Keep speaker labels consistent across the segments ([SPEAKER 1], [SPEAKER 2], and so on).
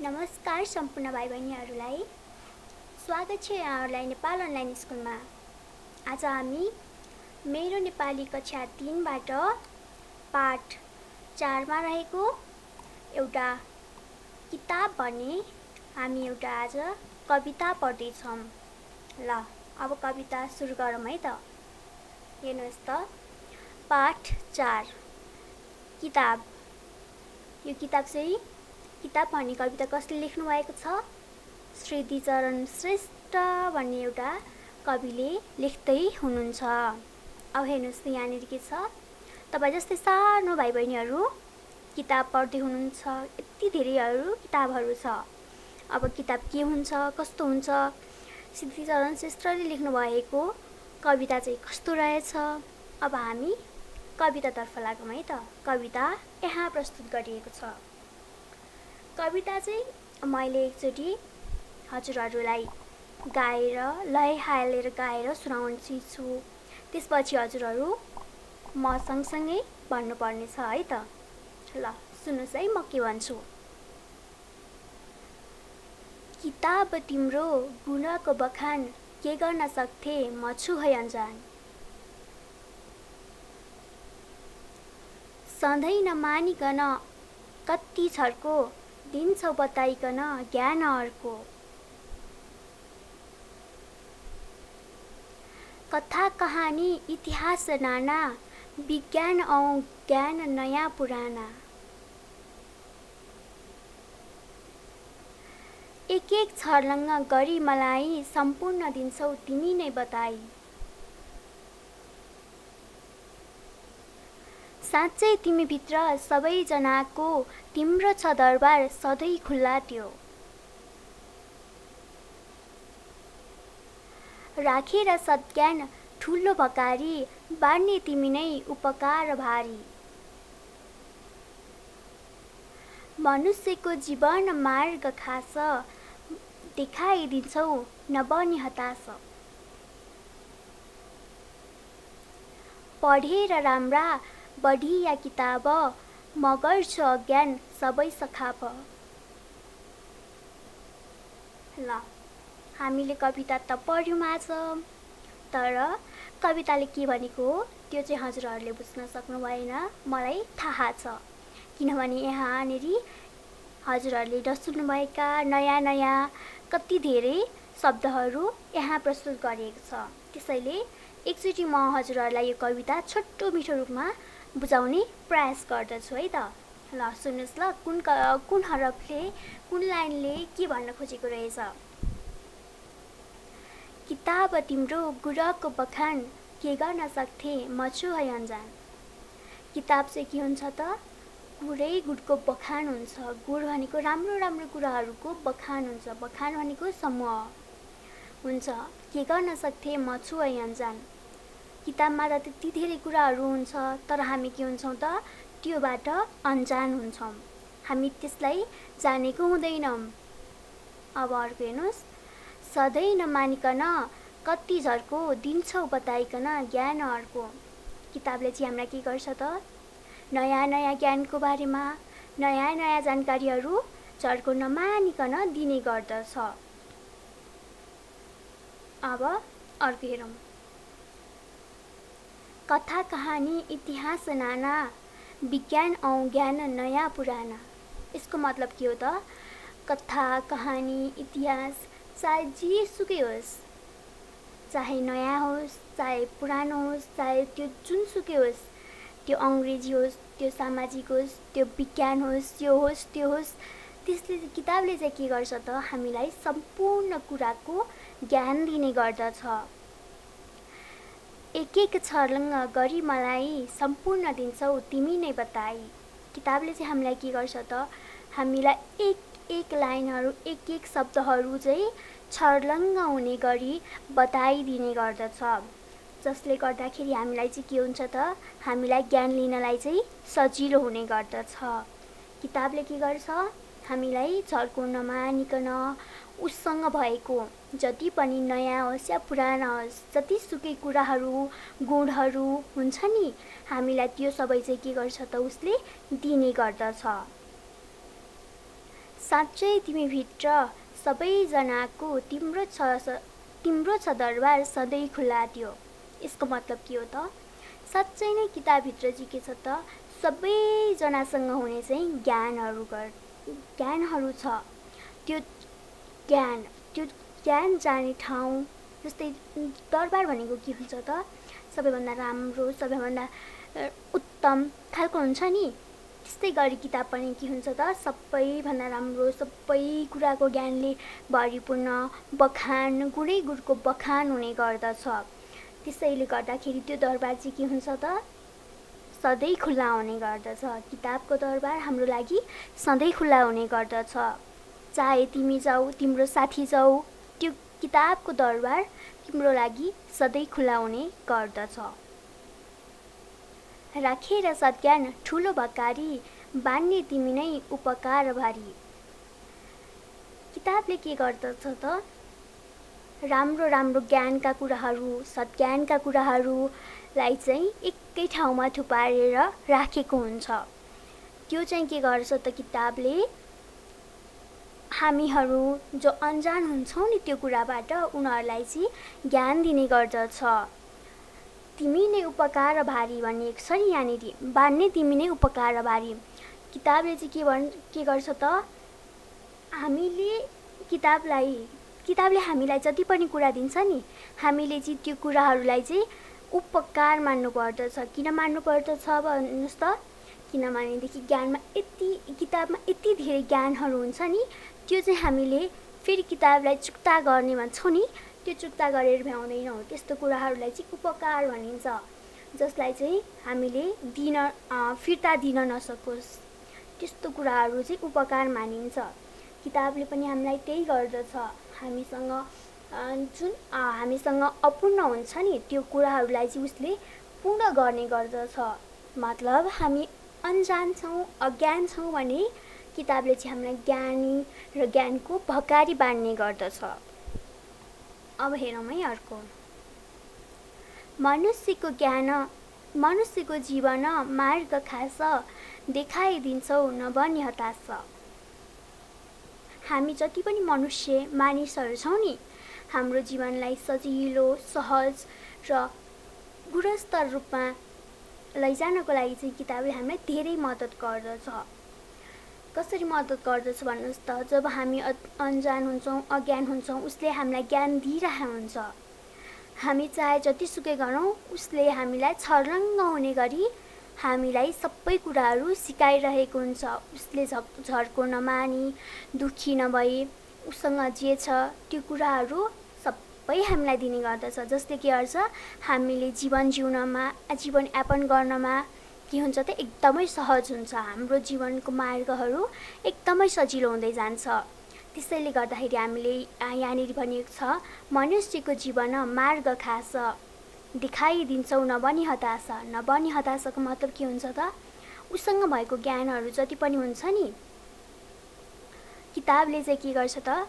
[SPEAKER 1] नमस्कार सम्पूर्ण भाइ बहिनीहरूलाई स्वागत छ यहाँहरूलाई नेपाल अनलाइन स्कुलमा। आज हामी मेरो नेपाली कक्षा 3बाट पाठ 4मा रहेको एउटा किताब भन्ने हामी एउटा आज कविता पढ्दैछौँ। ल अब कविता सुरु गरौँ है त। हेर्नुहोस् त, पाठ 4 किताब। यो किताब भन्ने कविता कसले लेख्नु भएको छ? श्रीधीचरण श्रेष्ठ भन्ने एउटा कविले लेख्दै हुनुहुन्छ। अब हेर्नुहोस् त, यहाँनिर के छ? तपाईँ जस्तै सानो भाइ बहिनीहरू किताब पढ्दै हुनुहुन्छ। यति धेरैहरू किताबहरू छ। अब किताब के हुन्छ, कस्तो हुन्छ, श्रीधीचरण श्रेष्ठले लेख्नु भएको कविता चाहिँ कस्तो रहेछ? अब हामी कवितातर्फ लागौँ है त। कविता यहाँ प्रस्तुत गरिएको छ। कविता चाहिँ मैले एकचोटि हजुरहरूलाई गाएर लय हालेर गाएर सुनाउने छु। त्यसपछि हजुरहरू म सँगसँगै भन्नुपर्ने छ है त। ल सुन्नुहोस् है, म के भन्छु। किताब तिम्रो गुणको बखान के गर्न सक्थे, म छु है अनजान। सधैँ नमानिकन कति छर्को दिन्छौ बताइकन ज्ञान अर्को। कथा कहानी इतिहास नाना विज्ञान औ ज्ञान नयाँ पुराना। एक एक छर्लङ्ग गरी मलाई सम्पूर्ण दिन्छौ तिमी नै बताई। साँच्चै तिमीभित्र सबैजनाको तिम्रो छ दरबार सधैँ खुल्ला त्यो। राखेर सद्ज्ञान ठुलो भकारी बाँड्ने तिमी नै उपकार भारी। मनुष्यको जीवन मार्ग खास देखाइदिन्छौ नबनी हताश। पढेर राम्रा बढिया किताब म गर्छु अज्ञान सबै सखाप। ल हामीले कविता त पढ्यौँ आज, तर कविताले के भनेको हो त्यो चाहिँ हजुरहरूले बुझ्न सक्नु भएन, मलाई थाहा छ। किनभने यहाँनिर हजुरहरूले नसुन्नुभएका नयाँ नयाँ कति धेरै शब्दहरू यहाँ प्रस्तुत गरिएको छ। त्यसैले एकचोटि म हजुरहरूलाई यो कविता छोटो मिठो रूपमा बुझाउने प्रयास गर्दछु है त। ल सुन्नुहोस् ल, कुन हरफले कुन लाइनले के भन्न खोजेको रहेछ। किताब तिम्रो गुणको बखान के गर्न सक्थे, म छु है अनजान। किताब चाहिँ के हुन्छ त? गुणको बखान हुन्छ। गुण भनेको राम्रो राम्रो कुराहरूको बखान हुन्छ। बखान भनेको समूह हुन्छ। के गर्न सक्थे, म छु है अनजान। किताबमा त त्यति धेरै कुराहरू हुन्छ, तर हामी के हुन्छौँ त? त्योबाट अनजान हुन्छौँ। हामी त्यसलाई जानेको हुँदैनौँ। अब अर्को हेर्नुहोस्। सधैँ नमानिकन कति झर्को दिन्छौ बताइकन ज्ञान अर्को। किताबले चाहिँ हामीलाई के गर्छ त? नयाँ नयाँ ज्ञानको बारेमा नयाँ नयाँ जानकारीहरू झर्को नमानिकन दिने गर्दछ। अब अर्को हेरौँ। कथा कहानी इतिहास नाना विज्ञान औ ज्ञान नयाँ पुराना। यसको मतलब के हो त? कथा कहानी इतिहास चाहे जेसुकै होस्, चाहे नयाँ होस् चाहे पुरानो होस्, चाहे त्यो जुनसुकै होस्, त्यो अङ्ग्रेजी होस्, त्यो सामाजिक होस्, त्यो विज्ञान होस्, यो होस् त्यो होस्, त्यसले किताबले चाहिँ के गर्छ त? हामीलाई सम्पूर्ण कुराको ज्ञान दिने गर्दछ। एक एक छर्लङ्ग गरी मलाई सम्पूर्ण दिन्छौ तिमी नै बताई। किताबले चाहिँ हामीलाई के गर्छ त? हामीलाई एक एक लाइनहरू एक एक शब्दहरू चाहिँ छर्लङ्ग हुने गरी बताइदिने गर्दछ, जसले गर्दाखेरि हामीलाई चाहिँ के हुन्छ त? हामीलाई ज्ञान लिनलाई चाहिँ सजिलो हुने गर्दछ। किताबले के गर्छ? हामीलाई झर्को नमानिकन उसँग भएको जति पनि नयाँ होस् या पुराना होस्, जतिसुकै कुराहरू गुणहरू हुन्छ नि, हामीलाई त्यो सबै चाहिँ के गर्छ त? उसले दिने गर्दछ। साँच्चै तिमीभित्र सबैजनाको तिम्रो छ दरबार सधैँ खुल्ला थियो। यसको मतलब के हो त? साँच्चै नै किताबभित्र चाहिँ के छ त, सबैजनासँग हुने चाहिँ ज्ञानहरू छ। त्यो ज्ञान जाने ठाउँ, जस्तै दरबार भनेको के हुन्छ त, सबैभन्दा राम्रो, सबैभन्दा उत्तम खालको हुन्छ नि। त्यस्तै गरी किताब पनि के हुन्छ त, सबैभन्दा राम्रो, सबै कुराको ज्ञानले भरिपूर्ण बखान, गुणै गुणको बखान हुने गर्दछ। त्यसैले गर्दाखेरि त्यो दरबार चाहिँ के हुन्छ त, सधैँ खुल्ला हुने गर्दछ। किताबको दरबार हाम्रो लागि सधैँ खुल्ला हुने गर्दछ। चाहे तिमी जाऊ, तिम्रो साथी जाऊ, त्यो किताबको दरबार तिम्रो लागि सधैँ खुल्ला हुने गर्दछ। राखेर सद्ज्ञान ठुलो भकारी, बान्ने तिमी नै उपकार भारी। किताबले के गर्दछ त, राम्रो राम्रो ज्ञानका कुराहरू, सद्ज्ञानका कुराहरूलाई चाहिँ एकै ठाउँमा थुपारेर राखेको हुन्छ। त्यो चाहिँ के गर्छ त, किताबले हामीहरू जो अनजान हुन्छौँ नि त्यो कुराबाट, उनीहरूलाई चाहिँ ज्ञान दिने गर्दछ। तिमी नै उपकार भारी भनिएको छ नि यहाँनिर, बान्ने तिमी नै उपकार भारी। किताबले चाहिँ के गर्छ त, किताबले हामीलाई जति पनि कुरा दिन्छ नि, हामीले चाहिँ त्यो कुराहरूलाई चाहिँ उपकार मान्नु पर्दछ। किन मान्नु पर्दछ भन्नुहोस् त? किनभनेदेखि किताबमा यति धेरै ज्ञानहरू हुन्छ नि, त्यो चाहिँ हामीले फेरि किताबलाई चुक्ता गर्ने भन्छौँ नि, त्यो चुक्ता गरेर भ्याउँदैनौँ। त्यस्तो कुराहरूलाई चाहिँ उपकार भनिन्छ, जसलाई चाहिँ हामीले फिर्ता दिन नसकोस्, त्यस्तो कुराहरू चाहिँ उपकार मानिन्छ। किताबले पनि हामीलाई त्यही गर्दछ। हामीसँग अपूर्ण हुन्छ नि त्यो कुराहरूलाई चाहिँ उसले पूर्ण गर्ने गर्दछ। मतलब हामी अनजान छौँ, अज्ञान छौँ भने किताबले चाहिँ हामीलाई ज्ञानी र ज्ञानको भकारी बाँड्ने गर्दछ। अब हेरौँ है अर्को। मनुष्यको जीवन मार्ग खास, देखाइदिन्छौ नबनी हताश। हामी जति पनि मानिसहरू छौँ नि, हाम्रो जीवनलाई सजिलो, सहज र गुणस्तर रूपमा लैजानको लागि चाहिँ किताबले हामीलाई धेरै मद्दत गर्दछ। कसरी मद्दत गर्दछ भन्नुहोस् त? जब हामी अनजान हुन्छौँ, अज्ञान हुन्छौँ, उसले हामीलाई ज्ञान दिइरहेको हुन्छ। हामी चाहे जतिसुकै गरौँ, उसले हामीलाई छर्लङ्ग हुने गरी हामीलाई सबै कुराहरू सिकाइरहेको हुन्छ। उसले झर्को नमानी, दुःखी नभई, उसँग जे छ त्यो कुराहरू सबै हामीलाई दिने गर्दछ। जसले के गर्छ, हामीले जीवनयापन गर्नमा के हुन्छ त, एकदमै सहज हुन्छ। हाम्रो जीवनको मार्गहरू एकदमै सजिलो हुँदै जान्छ। त्यसैले गर्दाखेरि हामीले यहाँनिर भनिएको छ, मनुष्यको जीवन मार्ग खास, देखाइदिन्छौ नबनी हताश। नबनी हताशको मतलब के हुन्छ त, उसँग भएको ज्ञानहरू जति पनि हुन्छ नि, किताबले चाहिँ के गर्छ त,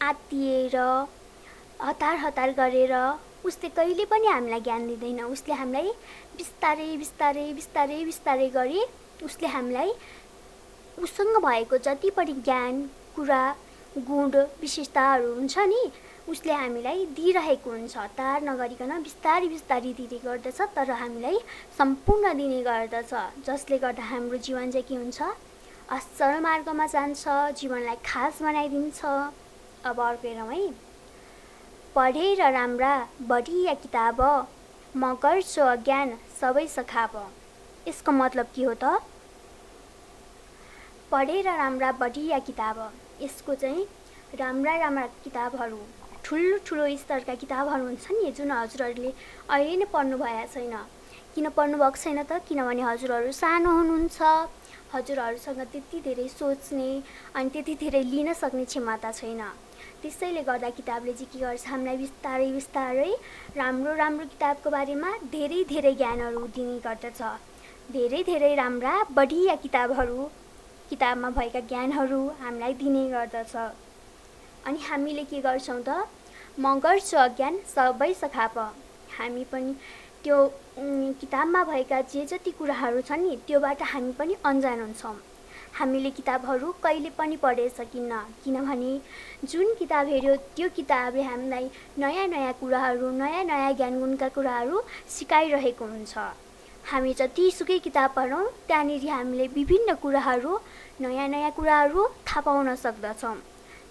[SPEAKER 1] आत्तिएर हतार गरेर उसले कहिले पनि हामीलाई ज्ञान दिँदैन। उसले हामीलाई बिस्तारै गरी उसले हामीलाई उसँग भएको जति पनि ज्ञान, कुरा, गुण, विशेषताहरू हुन्छ नि, उसले हामीलाई दिइरहेको हुन्छ। हतार नगरिकन बिस्तारै दिने गर्दछ, तर हामीलाई सम्पूर्ण दिने गर्दछ। जसले गर्दा हाम्रो जीवन चाहिँ के हुन्छ, असल मार्गमा जान्छ, जीवनलाई खास बनाइदिन्छ। अब अर्को हेरौँ है। पढेर राम्रा बढिया किताब, म गर्छु अज्ञान सबै सखाब। यसको मतलब के हो त? पढेर राम्रा बढिया किताब, यसको चाहिँ राम्रा किताबहरू, ठुलो स्तरका किताबहरू हुन्छ नि, जुन हजुरहरूले अहिले नै पढ्नु भएको छैन। किन पढ्नु भएको छैन त? किनभने हजुरहरू सानो हुनुहुन्छ, हजुरहरूसँग त्यति धेरै सोच्ने अनि त्यति धेरै लिन सक्ने क्षमता छैन। त्यसैले गर्दा किताबले चाहिँ के गर्छ, हामीलाई बिस्तारै राम्रो किताबको बारेमा धेरै ज्ञानहरू दिने गर्दछ। धेरै राम्रा बढिया किताबमा भएका ज्ञानहरू हामीलाई दिने गर्दछ। अनि हामीले के गर्छौँ त, म गर्छु अज्ञान सबै सखाप। हामी पनि त्यो किताबमा भएका जे जति कुराहरू छन् नि, त्योबाट हामी पनि अनजान हुन्छौँ। हामीले किताबहरू कहिले पनि पढे सकिन्न, किनभने जुन किताब हेऱ्यो त्यो किताबले हामीलाई नयाँ नयाँ कुराहरू, नयाँ नयाँ ज्ञानगुणका कुराहरू सिकाइरहेको हुन्छ। हामी जतिसुकै किताब पढौँ त्यहाँनिर हामीले विभिन्न कुराहरू, नयाँ नयाँ कुराहरू थाहा पाउन सक्दछौँ।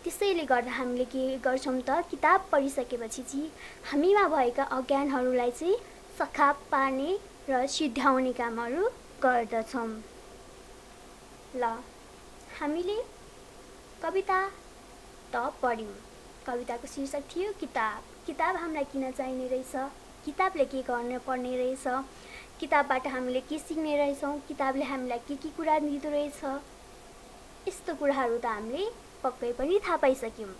[SPEAKER 1] त्यसैले गर्दा हामीले के गर्छौँ त, किताब पढिसकेपछि चाहिँ हामीमा भएका अज्ञानहरूलाई चाहिँ सखाप पार्ने र सिध्याउने कामहरू गर्दछौँ। ल, हामीले कविता त पढ्यौँ। कविताको शीर्षक थियो किताब। किताब हामीलाई किन चाहिने रहेछ, किताबले के गर्न पर्ने रहेछ, किताबबाट हामीले के सिक्ने रहेछौँ, किताबले हामीलाई के कुरा दिँदो रहेछ, यस्तो कुराहरू त हामीले पक्कै पनि थाहा पाइसक्यौँ।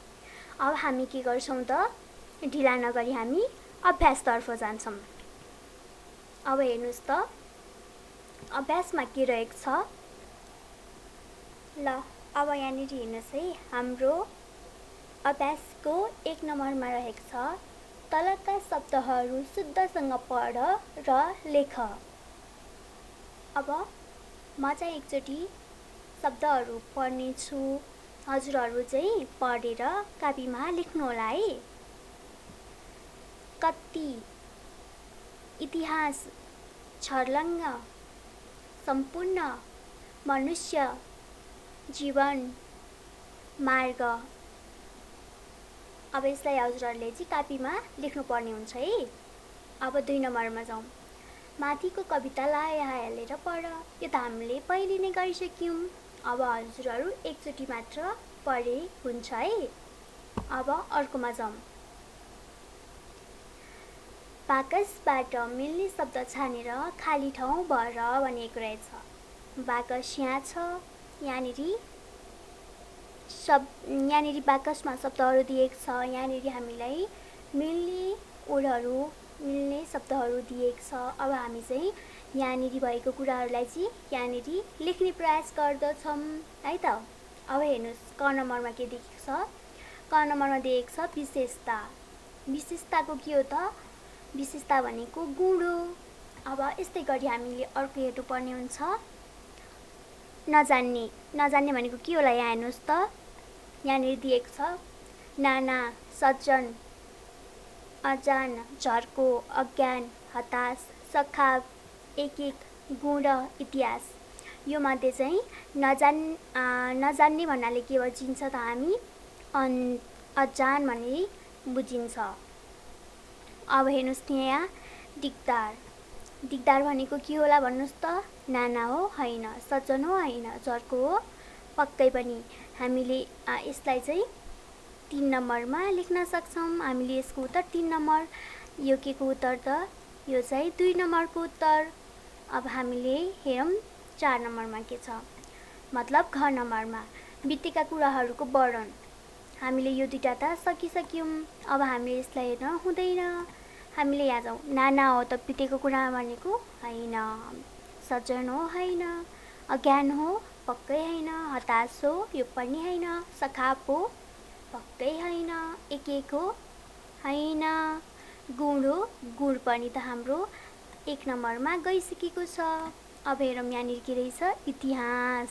[SPEAKER 1] अब हामी के गर्छौँ त, ढिला नगरी हामी अभ्यासतर्फ जान्छौँ। अब हेर्नुहोस् त अभ्यासमा के रहेको छ। ल, अब यहाँनिर हेर्नुहोस् है, हाम्रो अभ्यासको 1 नम्बरमा रहेको छ, तलका शब्दहरू शुद्धसँग पढ र लेख। अब म चाहिँ एकचोटि शब्दहरू पढ्नेछु, हजुरहरू चाहिँ पढेर कापीमा लेख्नु होला है। कति, इतिहास, छर्लङ्ग, सम्पूर्ण, मनुष्य, जीवन, मार्ग। अब यसलाई हजुरहरूले चाहिँ कापीमा लेख्नुपर्ने हुन्छ है। अब 2 नम्बरमा जाउँ। माथिको कवितालाई हालेर पढ। यो त हामीले पहिले नै गरिसक्यौँ। अब हजुरहरू एकचोटि मात्र पढे हुन्छ है। अब अर्कोमा जाउँ। बाकसबाट मिल्ने शब्द छानेर खाली ठाउँ भर भनेको रहेछ। बाकस यहाँ छ, यहाँनिर बाकसमा शब्दहरू दिएको छ। यहाँनिर हामीलाई मिल्ने ओडहरू, मिल्ने शब्दहरू दिएको छ। अब हामी चाहिँ यहाँनिर भएको कुराहरूलाई चाहिँ यहाँनिर लेख्ने प्रयास गर्दछौँ है त। अब हेर्नुहोस्, क नम्बरमा के दिएको छ। क नम्बरमा दिएको छ विशेषता। विशेषताको के हो त, विशेषता भनेको गुण हो। अब यस्तै गरी हामीले अर्को हेर्नुपर्ने हुन्छ नजान्ने। नजान्ने भनेको के होला, यहाँ हेर्नुहोस् त, यहाँनिर दिएको छ नाना, सज्जन, अजान, झर्को, अज्ञान, हताश, सखाप, एक गुण, इतिहास। यो मध्ये चाहिँ नजान्ने भन्नाले के बुझिन्छ त, हामी अजान भन्ने बुझिन्छ। अब हेर्नुहोस् यहाँ दिगदार। दिगदार भनेको के होला भन्नुहोस् त, नाना हो होइन, सज्जन हो होइन, झर्को हो पक्कै पनि। हामीले यसलाई चाहिँ 3 नम्बरमा लेख्न सक्छौँ। हामीले यसको उत्तर 3 नम्बर, यो के को उत्तर त, यो चाहिँ 2 नम्बरको उत्तर। अब हामीले हेरौँ 4 नम्बरमा के छ, मतलब घ नम्बरमा बितेका कुराहरूको वर्णन। हामीले यो दुईटा त सकिसक्यौँ। अब हामीले यसलाई हेर्न हुँदैन। हामीले यहाँ जाउँ। नाना हो त बितेको कुरा भनेको होइन, सज्जन हो होइन, अज्ञान हो पक्कै होइन, हताश हो यो पनि होइन, सखाप हो पक्कै होइन, एक हो होइन, गुण हो, गुण पनि त हाम्रो 1 नम्बरमा गइसकेको छ। अब हेरौँ यहाँनिर के रहेछ, इतिहास।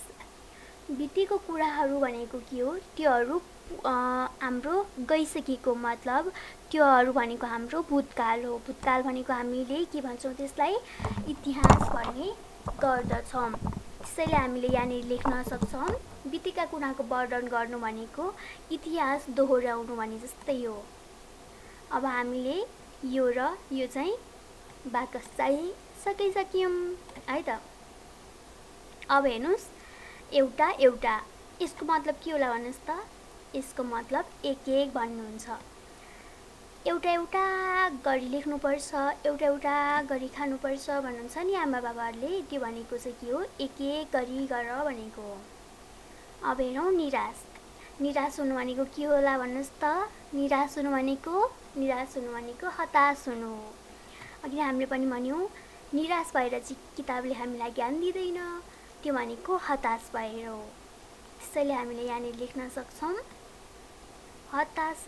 [SPEAKER 1] बितेको कुराहरू भनेको के हो, त्योहरू हाम्रो गइसकेको, मतलब त्योहरू भनेको हाम्रो भूतकाल हो। भूतकाल भनेको हामीले के भन्छौँ त्यसलाई, इतिहास भन्ने गर्दछौँ। त्यसैले हामीले यहाँनिर लेख्न सक्छौँ बितेका कुराको वर्णन गर्नु भनेको इतिहास दोहोऱ्याउनु भने जस्तै हो। अब हामीले यो र यो चाहिँ बाकस चाहिँ सकिसक्यौँ है त। अब हेर्नुहोस् एउटा एउटा, यसको मतलब के होला भन्नुहोस् त, यसको मतलब एक भन्नुहुन्छ। एउटा एउटा गरी लेख्नुपर्छ, एउटा एउटा गरी खानुपर्छ भन्नुहुन्छ नि आमा बाबाहरूले, त्यो भनेको चाहिँ के हो, एक गरी गर भनेको हो। अब हेरौँ निराश। निराश हुनु भनेको के होला भन्नुहोस् त, निराश हुनु भनेको हताश हुनु हो। अघि हामीले पनि भन्यौँ निराश भएर चाहिँ किताबले हामीलाई ज्ञान दिँदैन, त्यो भनेको हताश भएर हो। त्यसैले हामीले यहाँनिर लेख्न सक्छौँ हताश।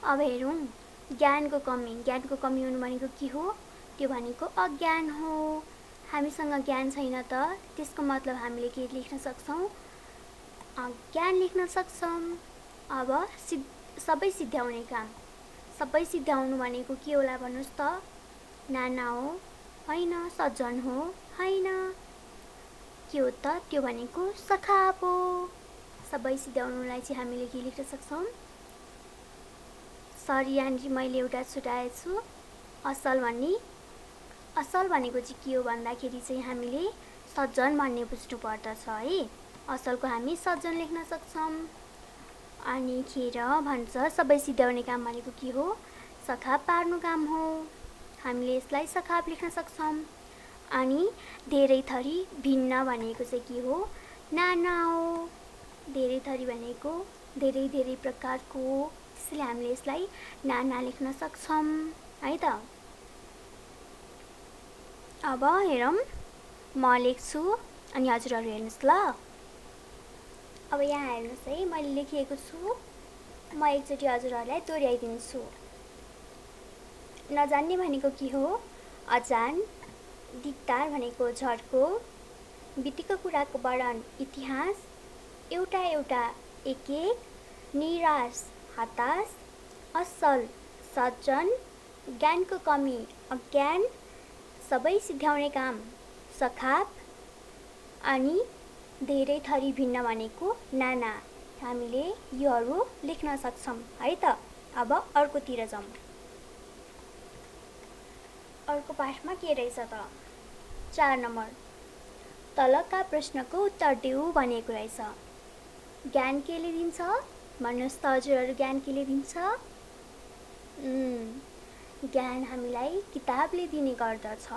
[SPEAKER 1] अब हेरौँ ज्ञानको कमी। ज्ञानको कमी हुनु भनेको के हो, त्यो भनेको अज्ञान हो। हामीसँग ज्ञान छैन त त्यसको मतलब हामीले के लेख्न सक्छौँ? ज्ञान लेख्न सक्छौँ। अब सबै सिद्ध्याउने काम, सबै सिद्ध्याउनु भनेको के होला भन्नुहोस् त? नाना हो? होइन। सज्जन हो? होइन। के हो त? त्यो भनेको सखाप हो। सबै सिद्ध्याउनुलाई चाहिँ हामीले के लेख्न सक्छौँ? सरी यहाँनिर मैले एउटा छुटाएछु, असल भन्ने। असल भनेको चाहिँ के हो भन्दाखेरि चाहिँ हामीले सज्जन भन्ने बुझ्नु पर्दछ है। असलको हामी सज्जन लेख्न सक्छौँ। अनि खेर भन्छ सबै सिद्ध्याउने काम भनेको के हो? सखाप पार्नु काम हो। हामीले यसलाई सखाप लेख्न सक्छौँ। अनि धेरै थरी भिन्न भनेको चाहिँ के हो? नाना हो। धेरै थरी भनेको धेरै धेरै प्रकारको हो, त्यसैले हामीले यसलाई नाना लेख्न सक्छौँ है त। अब हेरौँ, म लेख्छु अनि हजुरहरू हेर्नुहोस् ल। अब यहाँ हेर्नुहोस् है, मैले लेखिएको छु। म एकचोटि हजुरहरूलाई दोहोऱ्याइदिन्छु। नजान्ने भनेको के हो? अजान। दिकदार भनेको झर्को। बितेको कुराको वर्णन इतिहास। एउटा एउटा एक एक। निराश हताश। असल सज्जन। ज्ञानको कमी अज्ञान। सबै सिद्ध्याउने काम सखाप। अनि धेरै थरी भिन्न भनेको नाना। हामीले योहरू लेख्न सक्छौँ है त। अब अर्कोतिर जाउँ। अर्को पाठमा के रहेछ त? 4 नम्बर, तलका प्रश्नको उत्तर देऊ भनेको रहेछ। ज्ञान केले दिन्छ भन्नुहोस् त हजुरहरू? ज्ञान केले दिन्छ? ज्ञान हामीलाई किताबले दिने गर्दछ।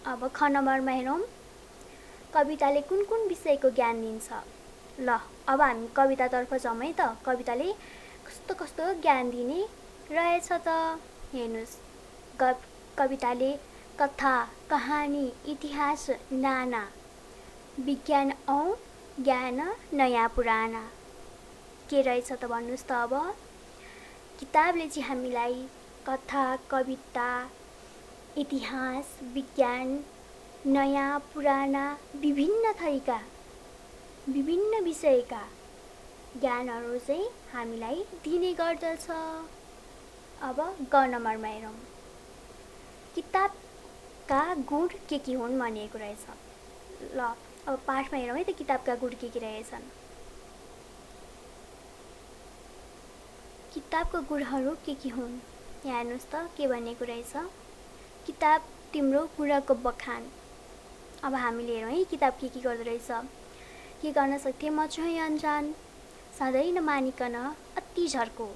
[SPEAKER 1] अब ख नम्बरमा हेरौँ, कविताले कुन कुन विषयको ज्ञान दिन्छ? ल अब हामी कवितातर्फ जाउँ है त। कविताले कस्तो कस्तो ज्ञान दिने रहेछ त हेर्नुहोस्। कविताले कथा, कहानी, इतिहास, नाना, विज्ञान औ ज्ञान नयाँ पुराना के रहेछ त भन्नुहोस् त। अब किताबले चाहिँ हामीलाई कथा, कविता, इतिहास, विज्ञान, नयाँ पुराना विभिन्न थरीका, विभिन्न विषयका ज्ञानहरू चाहिँ हामीलाई दिने गर्दछ। अब ग नम्बरमा हेरौँ, किताबका गुण के हुन् भनिएको रहेछ। ल अब पाठमा हेरौँ है त, किताबका गुण के रहेछन्। किताबको गुणहरू के हुन् यहाँ हेर्नुहोस् त के भनेको रहेछ। किताब तिम्रो गुणको बखान। अब हामीले हेरौँ है किताब के गर्दो रहेछ। के गर्न सक्थे म चाहिँ अनजान, सधैँ नमानिकन अति झर्को।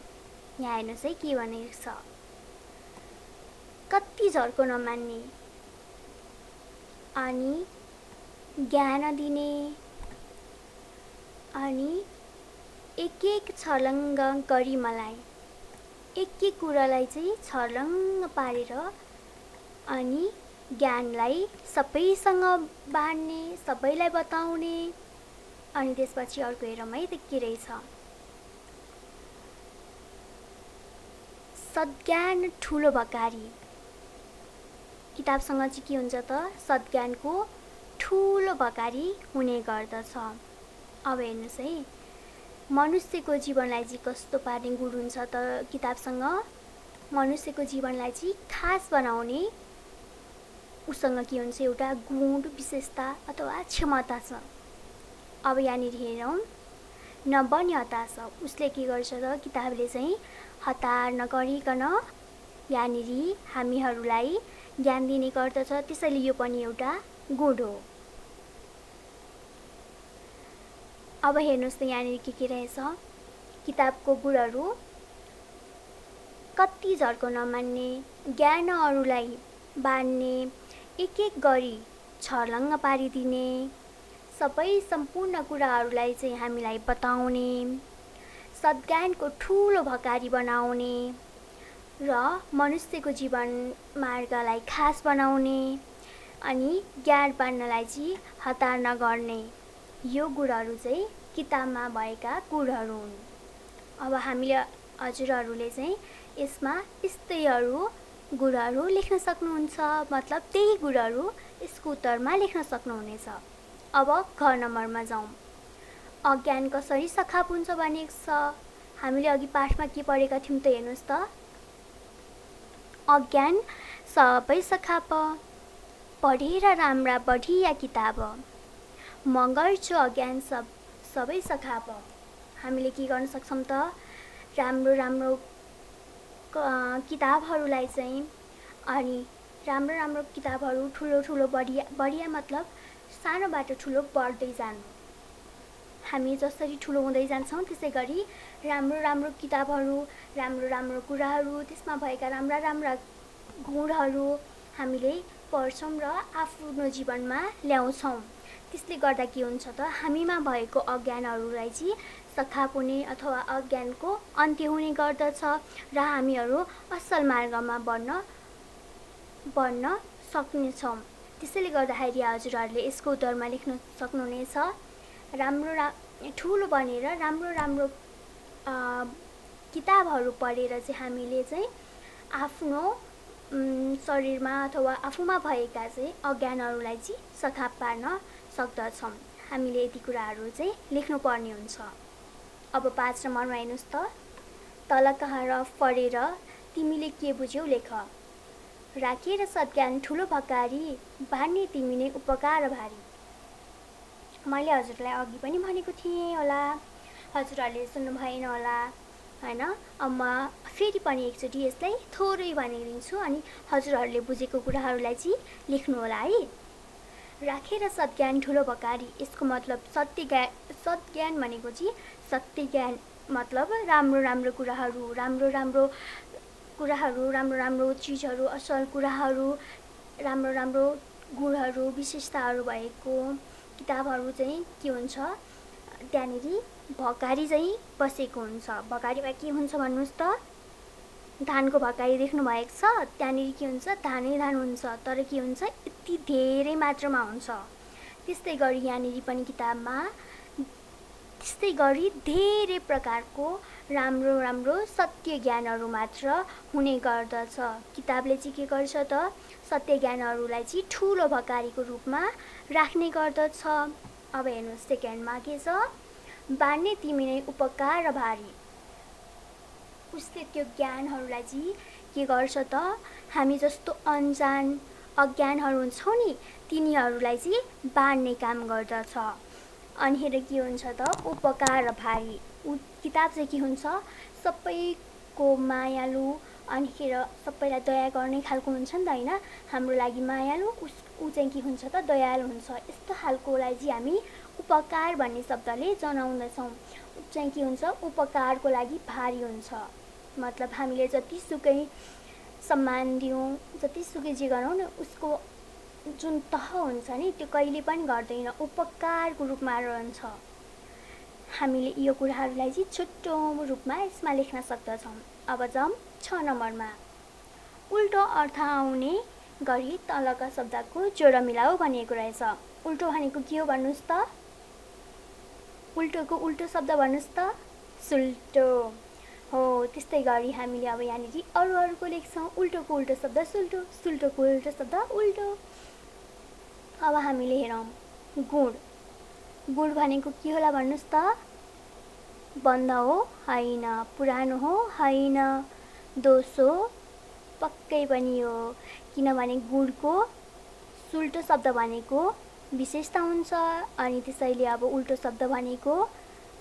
[SPEAKER 1] यहाँ हेर्नुहोस् है के भनेको छ। कति झर्को नमान्ने, अनि ज्ञान दिने, अनि एक एक छर्लङ्ग गरी मलाई, एक एक कुरालाई चाहिँ छर्लङ्ग पारेर अनि ज्ञानलाई सबैसँग बाँड्ने, सबैलाई बताउने। अनि त्यसपछि अर्को हेरौँ है त के रहेछ। सद्ज्ञान ठुलो भकारी। किताबसँग चाहिँ के हुन्छ त? सद्ज्ञानको ठुलो भकारी हुने गर्दछ। अब हेर्नुहोस् है, मनुष्यको जीवनलाई चाहिँ कस्तो पार्ने गुण हुन्छ त किताबसँग? मनुष्यको जीवनलाई चाहिँ खास बनाउने उसँग के हुन्छ? एउटा गुण, विशेषता अथवा क्षमता छ। अब यहाँनिर हेरौँ, नबनी हताश। उसले के गर्छ त? किताबले चाहिँ हतार नगरिकन यहाँनिर हामीहरूलाई ज्ञान दिने गर्दछ। त्यसैले यो पनि एउटा गुण हो। अब हेर्नुहोस् त यहाँनिर के रहेछ। किताबको गुणहरू कति झर्को नमान्ने, ज्ञान अरूलाई बाँड्ने, एक एक गरी छर्लङ्ग पारिदिने, सबै सम्पूर्ण कुराहरूलाई चाहिँ हामीलाई बताउने, सद्ज्ञानको ठुलो भकारी बनाउने र मनुष्यको जीवन मार्गलाई खास बनाउने, अनि ज्ञान बाँड्नलाई चाहिँ हतार नगर्ने, यो गुणहरू चाहिँ किताबमा भएका गुणहरू हुन्। अब हामीले हजुरहरूले चाहिँ यसमा यस्तैहरू गुणहरू लेख्न सक्नुहुन्छ। मतलब त्यही गुणहरू यसको उत्तरमा लेख्न सक्नुहुनेछ। अब घ नम्बरमा जाउँ। अज्ञान कसरी सखाप हुन्छ भनेको छ। हामीले अघि पाठमा के पढेका थियौँ त हेर्नुहोस् त। अज्ञान सबै सखाप, पढेर राम्रा बढिया किताब, म गर्छु अज्ञान सबै सखाप। हामीले के गर्न सक्छौँ त, राम्रो राम्रो किताबहरूलाई चाहिँ, अनि राम्रो राम्रो किताबहरू ठुलो ठुलो बढिया मतलब सानोबाट ठुलो बढ्दै जानु। हामी जसरी ठुलो हुँदै जान्छौँ त्यसै गरी राम्रो राम्रो किताबहरू, राम्रो राम्रो कुराहरू, त्यसमा भएका राम्रा राम्रा गुणहरू हामीले पढ्छौँ र आफ्नो जीवनमा ल्याउँछौँ। त्यसले गर्दा के हुन्छ त, हामीमा भएको अज्ञानहरूलाई चाहिँ सखाप हुने अथवा अज्ञानको अन्त्य हुने गर्दछ र हामीहरू असल मार्गमा बढ्न सक्नेछौँ। त्यसैले गर्दाखेरि हजुरहरूले यसको उत्तरमा लेख्न सक्नुहुनेछ। ठुलो बनेर राम्रो राम्रो किताबहरू पढेर चाहिँ हामीले चाहिँ आफ्नो शरीरमा अथवा आफूमा भएका चाहिँ अज्ञानहरूलाई चाहिँ सखाप पार्न सक्दछौँ। हामीले यति कुराहरू चाहिँ लेख्नुपर्ने हुन्छ। अब 5 नम्बरमा हेर्नुहोस् त। तल कहाँ पढेर तिमीले के बुझ्यौ लेख। राखेर सद्ज्ञान ठुलो भकारी, बाँड्ने तिमी नै उपकार भारी। मैले हजुरलाई अघि पनि भनेको थिएँ होला, हजुरहरूले सुन्नु भएन होला हैन। अब म फेरि पनि एकचोटि यसलाई थोरै भनिदिन्छु, अनि हजुरहरूले बुझेको कुराहरूलाई चाहिँ लेख्नु होला है। राखेर सद्ज्ञान ठुलो भकारी, यसको मतलब सद्ज्ञान भनेको चाहिँ सत्य ज्ञान मतलब राम्रो राम्रो कुराहरू, राम्रो राम्रो चिजहरू, असल कुराहरू, राम्रो राम्रो गुणहरू, विशेषताहरू भएको किताबहरू चाहिँ के हुन्छ, त्यहाँनिर भकारी चाहिँ बसेको हुन्छ। भकारीमा के हुन्छ भन्नुहोस् त, धानको भकारी देख्नु भएको छ, त्यहाँनिर के हुन्छ, धानै धान हुन्छ, तर के हुन्छ, यति धेरै मात्रामा हुन्छ। त्यस्तै गरी यहाँनिर पनि किताबमा त्यस्तै गरी धेरै प्रकारको राम्रो राम्रो सत्य ज्ञानहरू मात्र हुने गर्दछ। किताबले चाहिँ के गर्छ त, सत्य ज्ञानहरूलाई चाहिँ ठुलो भकारीको रूपमा राख्ने गर्दछ। अब हेर्नुहोस् सेकेन्डमा के छ, बाँड्ने तिमी नै उपकार र भारी। उसले त्यो ज्ञानहरूलाई चाहिँ के गर्छ त, हामी जस्तो अनजान अज्ञानहरू हुन्छौँ नि, तिनीहरूलाई चाहिँ बाँड्ने काम गर्दछ। अनिखेर के हुन्छ त, उपकार र भारी। किताब चाहिँ के हुन्छ, सबैको मायालु, अनिखेर सबैलाई दया गर्ने खालको हुन्छ नि त हैन। हाम्रो लागि मायालु, ऊ चाहिँ के हुन्छ त, दयालु हुन्छ। यस्तो खालकोलाई चाहिँ हामी उपकार भन्ने शब्दले जनाउँदछौँ। चाहिँ के हुन्छ, उपकारको लागि भारी हुन्छ। मतलब हामीले जतिसुकै सम्मान दियौँ, जतिसुकै जे गरौँ न, उसको जुन तह हुन्छ नि त्यो कहिले पनि गर्दैन, उपकारको रूपमा रहन्छ। हामीले यो कुराहरूलाई चाहिँ छुट्टो रूपमा यसमा लेख्न सक्दछौँ। अब जाउँ 6 नम्बरमा। उल्टो अर्थ आउने गरी तलका शब्दको जोड मिलाऊ भनिएको रहेछ। उल्टो भनेको के हो भन्नुहोस् त, उल्टोको उल्टो शब्द भन्नुहोस् त, सुल्टो हो। त्यस्तै गरी हामीले अब यहाँनिर अरूको लेख्छौँ। उल्टोको उल्टो शब्द सुल्टो, सुल्टोको उल्टो शब्द उल्टो। अब हामीले हेरौँ गुण। गुण भनेको के होला भन्नुहोस् त, बन्द हो होइन, पुरानो हो होइन, दोष हो पक्कै पनि हो। किनभने गुणको सुल्टो शब्द भनेको विशेषता हुन्छ, अनि त्यसैले अब उल्टो शब्द भनेको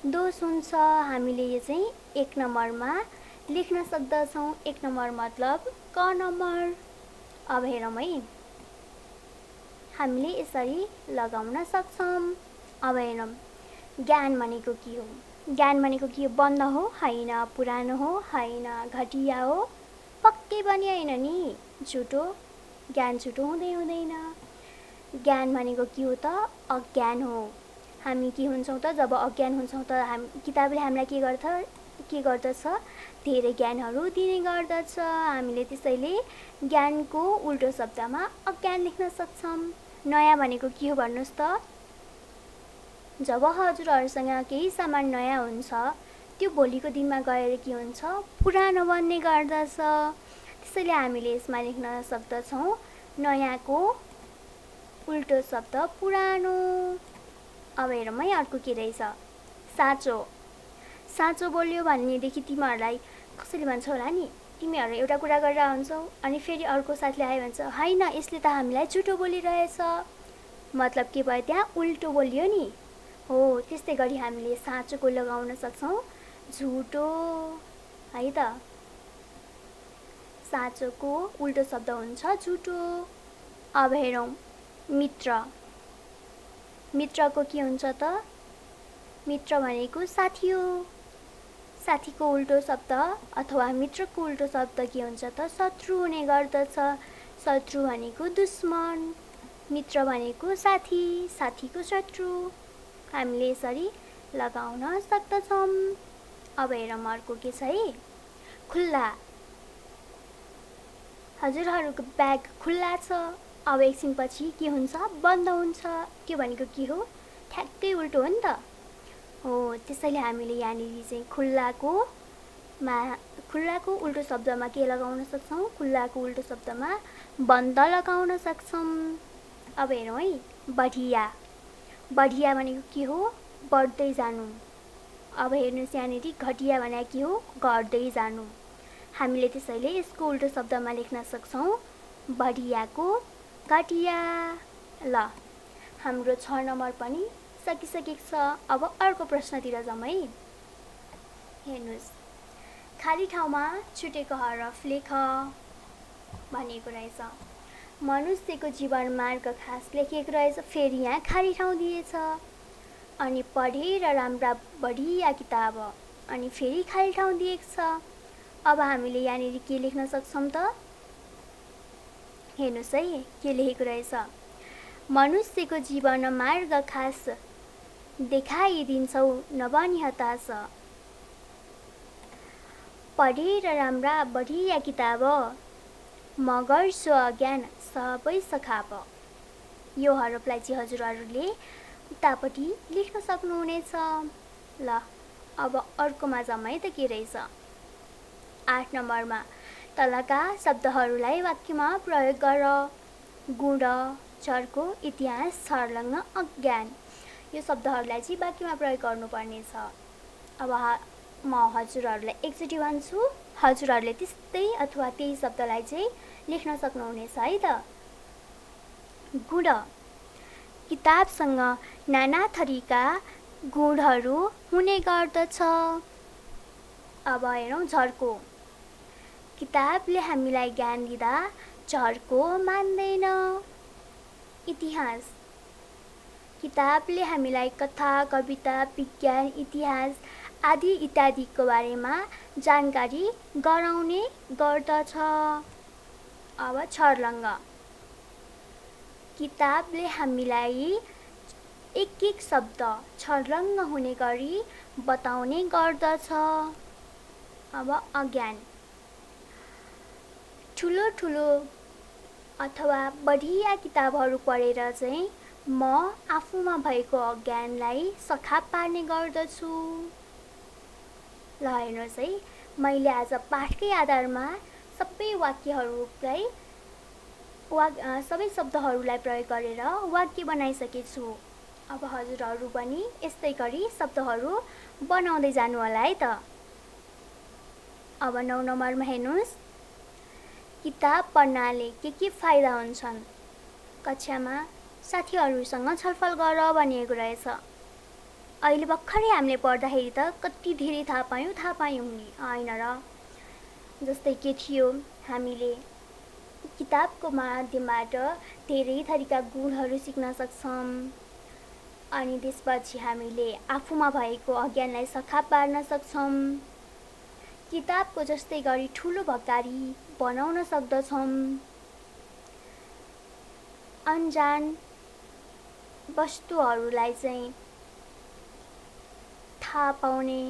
[SPEAKER 1] दोष हुन्छ। हामीले यो चाहिँ 1 नम्बरमा लेख्न सक्दछौँ। 1 नम्बर मतलब क नम्बर। अब हेरौँ है, हामीले यसरी लगाउन सक्छौँ। अब हेरौँ ज्ञान भनेको के हो। ज्ञान भनेको के हो, बन्द हो होइन, पुरानो हो होइन, घटिया हो पक्कै पनि होइन नि, झुटो। ज्ञान झुटो हुँदैन। ज्ञान भनेको के हो त, अज्ञान हो। हामी के हुन्छौँ त, जब अज्ञान हुन्छौँ त किताबले हामीलाई के गर्दछ, धेरै ज्ञानहरू दिने गर्दछ। हामीले त्यसैले ज्ञानको उल्टो शब्दमा अज्ञान लेख्न सक्छौँ। नयाँ भनेको के हो भन्नुहोस् त, जब हजुरहरूसँग केही सामान नयाँ हुन्छ, त्यो भोलिको दिनमा गएर के हुन्छ, पुरानो बन्ने गर्दछ। त्यसैले हामीले यसमा लेख्न सक्दछौँ नयाँको उल्टो शब्द पुरानो। अब हेरौँ है अर्को के रहेछ। साँचो। साँचो बोल्यो भन्नेदेखि तिमीहरूलाई कसैले भन्छ होला नि, तिमीहरू एउटा कुरा गरेर हुन्छौ अनि फेरि अर्को साथीले आयो भन्छ होइन यसले त हामीलाई झुटो बोलिरहेछ, मतलब के भयो त्यहाँ उल्टो बोलियो नि। हो त्यस्तै गरी हामीले साँचोको लगाउन सक्छौँ झुटो है त। साँचोको उल्टो शब्द हुन्छ झुटो। अब हेरौँ मित्र। मित्रको के हुन्छ त? मित्र भनेको साथी हो। साथीको उल्टो शब्द अथवा मित्रको उल्टो शब्द के हुन्छ त? शत्रु हुने गर्दछ। शत्रु भनेको दुश्मन, मित्र भनेको साथी, साथीको शत्रु। हामीले यसरी लगाउन सक्दछौँ। अब हेरौँ अर्को के छ है। खुल्ला। हजुरहरूको ब्याग खुल्ला छ। अब एकछिनपछि के हुन्छ? बन्द हुन्छ। त्यो भनेको के हो? ठ्याक्कै उल्टो हो नि त। हो त्यसैले हामीले यहाँनिर चाहिँ खुल्लाको उल्टो शब्दमा के लगाउन सक्छौँ? खुल्लाको उल्टो शब्दमा बन्द लगाउन सक्छौँ। अब हेरौँ है बढिया। बढिया भनेको के हो? बढ्दै जानु। अब हेर्नुहोस् यहाँनिर घटिया भनेको के हो? घट्दै जानु। हामीले त्यसैले यसको उल्टो शब्दमा लेख्न सक्छौँ बढियाको घटिया। ल हाम्रो 6 नम्बर पनि सकिसकेको छ। अब अर्को प्रश्नतिर जाउँ है। हेर्नुहोस् खाली ठाउँमा छुटेको हरफ लेख भनेको रहेछ। मनुष्यको जीवन मार्ग खास लेखेको रहेछ। फेरि यहाँ खाली ठाउँ दिएछ अनि पढेर राम्रा बढिया किताब अनि फेरि खाली ठाउँ दिएको छ। अब हामीले यहाँनिर के लेख्न सक्छौँ त? हेर्नुहोस् है के लेखेको रहेछ। मनुष्यको जीवन मार्ग खास देखाइदिन्छौ नबनी हताश, पढेर राम्रा बढिया किताब म गर्छु अज्ञान सबै सखाप। यो हरफलाई चाहिँ हजुरहरूले उतापट्टि लेख्न सक्नुहुनेछ। ल अब अर्कोमा जाउँ है त के रहेछ। 8 नम्बरमा तलका शब्दहरूलाई वाक्यमा प्रयोग गर। गुण, चर्को, इतिहास, छर्लङ्ग, अज्ञान। यो शब्दहरूलाई चाहिँ वाक्यमा प्रयोग गर्नुपर्ने छ। अब म हजुरहरूलाई एकचोटि भन्छु, हजुरहरूले त्यस्तै अथवा त्यही शब्दलाई चाहिँ लेख्न सक्नुहुनेछ है त। गुण। किताबसँग नाना थरीका गुणहरू हुने गर्दछ। अब हेरौँ झर्को। किताबले हामीलाई ज्ञान दिँदा झर्को मान्दैन। इतिहास। किताबले हामीलाई कथा, कविता, विज्ञान, इतिहास आदि इत्यादिको बारेमा जानकारी गराउने गर्दछ। अब छर्लङ्ग। किताबले हामीलाई एक एक शब्द छर्लङ्ग हुने गरी बताउने गर्दछ। अब अज्ञान। ठुलो ठुलो अथवा बढिया किताबहरू पढेर चाहिँ म आफूमा भएको अज्ञानलाई सखाप पार्ने गर्दछु। ल हेर्नुहोस् है मैले आज पाठकै आधारमा सबै वाक्यहरूलाई सबै शब्दहरूलाई प्रयोग गरेर वाक्य बनाइसकेको छु। अब हजुरहरू पनि यस्तै गरी शब्दहरू बनाउँदै जानु होला है त। अब 9 नम्बरमा हेर्नुहोस्। किताब पढ्नाले के फाइदा हुन्छन्? कक्षामा साथीहरूसँग छलफल गर भनिएको रहेछ। अहिले भर्खरै हामीले पढ्दाखेरि त कति धेरै थाहा पायौँ नि होइन र। जस्तै के थियो, हामीले किताबको माध्यमबाट धेरै थरीका गुणहरू सिक्न सक्छौँ अनि त्यसपछि हामीले आफूमा भएको अज्ञानलाई सखाप पार्न सक्छौँ। किताबको जस्तै गरी ठुलो भकारी बनाउन सक्दछौँ। अन्जान वस्तुहरूलाई चाहिँ थाहा पाउने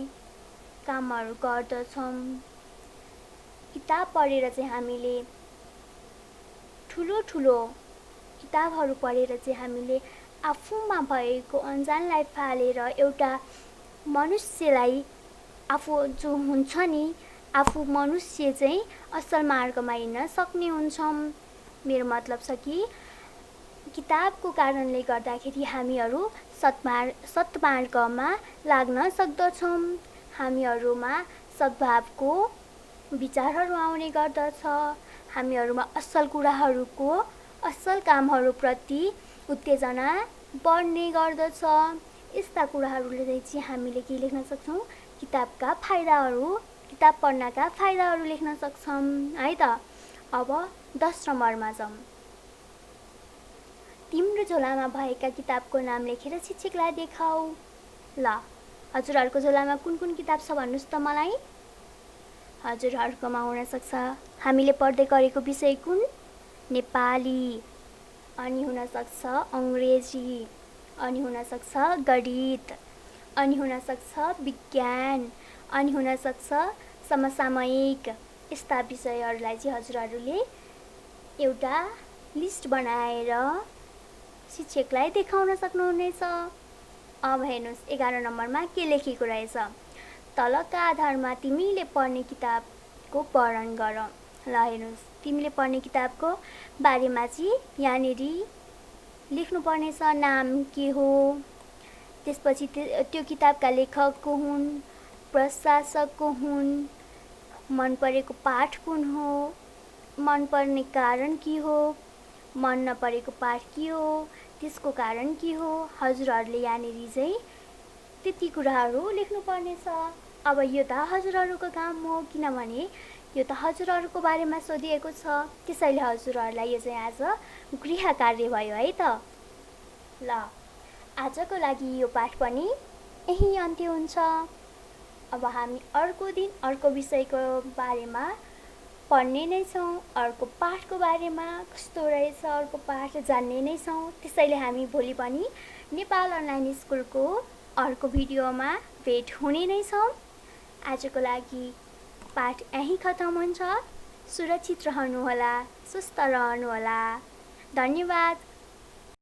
[SPEAKER 1] कामहरू गर्दछौँ। किताब पढेर चाहिँ हामीले ठुलो ठुलो किताबहरू पढेर चाहिँ हामीले आफूमा भएको अन्जानलाई फालेर एउटा मनुष्यलाई आफू जो हुन्छ नि आफू मनुष्य चाहिँ असल मार्गमा हिँड्न सक्ने हुन्छौँ। मेरो मतलब छ कि किताबको कारणले गर्दाखेरि हामीहरू सत्मार्गमा लाग्न सक्दछौँ। हामीहरूमा सद्भावको विचारहरू आउने गर्दछ। हामीहरूमा असल कुराहरूको, असल कामहरूप्रति उत्तेजना बढ्ने गर्दछ। यस्ता कुराहरूले चाहिँ हामीले के लेख्न सक्छौँ? किताबका फाइदाहरू, किताब पढ्नका फाइदाहरू लेख्न सक्छौँ है त। अब 10 नम्बरमा जाउँ। तिम्रो झोलामा भएका किताबको नाम लेखेर शिक्षकलाई देखाऊ। ल, हजुरहरूको झोलामा कुन कुन किताब छ भन्नुहोस् त मलाई। हजुरहरूकोमा हुनसक्छ हामीले पढ्दै गरेको विषय कुन? नेपाली, अनि हुनसक्छ अङ्ग्रेजी, अनि हुनसक्छ गणित, अनि हुनसक्छ विज्ञान, अनि हुनसक्छ समसामयिक। यस्ता विषयहरूलाई चाहिँ हजुरहरूले एउटा लिस्ट बनाएर शिक्षकलाई देखाउन सक्नुहुनेछ। अब हेर्नुहोस् 11 नम्बरमा के लेखेको रहेछ। तलका आधारमा तिमीले पढ्ने किताबको वर्णन गर। ल हेर्नुहोस्, तिमीले पढ्ने किताबको बारेमा चाहिँ यहाँनिर लेख्नुपर्नेछ। नाम के हो, त्यसपछि त्यो किताबका लेखक को हुन्, प्रशासक को हुन्, मन परेको पाठ कुन हो, मन पर्ने कारण के हो, मन नपरेको पाठ के हो, त्यसको कारण के हो। हजुरहरूले यहाँनिर चाहिँ त्यति कुराहरू लेख्नुपर्नेछ। अब यो त हजुरहरूको काम हो, किनभने यो त हजुरहरूको बारेमा सोधिएको छ। त्यसैले हजुरहरूलाई यो चाहिँ आज गृह कार्य भयो है त। ल, आजको लागि यो पाठ पनि यही अन्त्य हुन्छ। अब हामी अर्को दिन अर्को विषयको बारेमा पढ्ने नै छौँ। अर्को पाठको बारेमा कस्तो रहेछ अर्को पाठ जान्ने नै छौँ। त्यसैले हामी भोलि पनि नेपाल अनलाइन स्कुलको अर्को भिडियोमा भेट हुने नै छौँ। आजको लागि पाठ यहीँ खतम हुन्छ। सुरक्षित रहनुहोला, स्वस्थ रहनुहोला। धन्यवाद।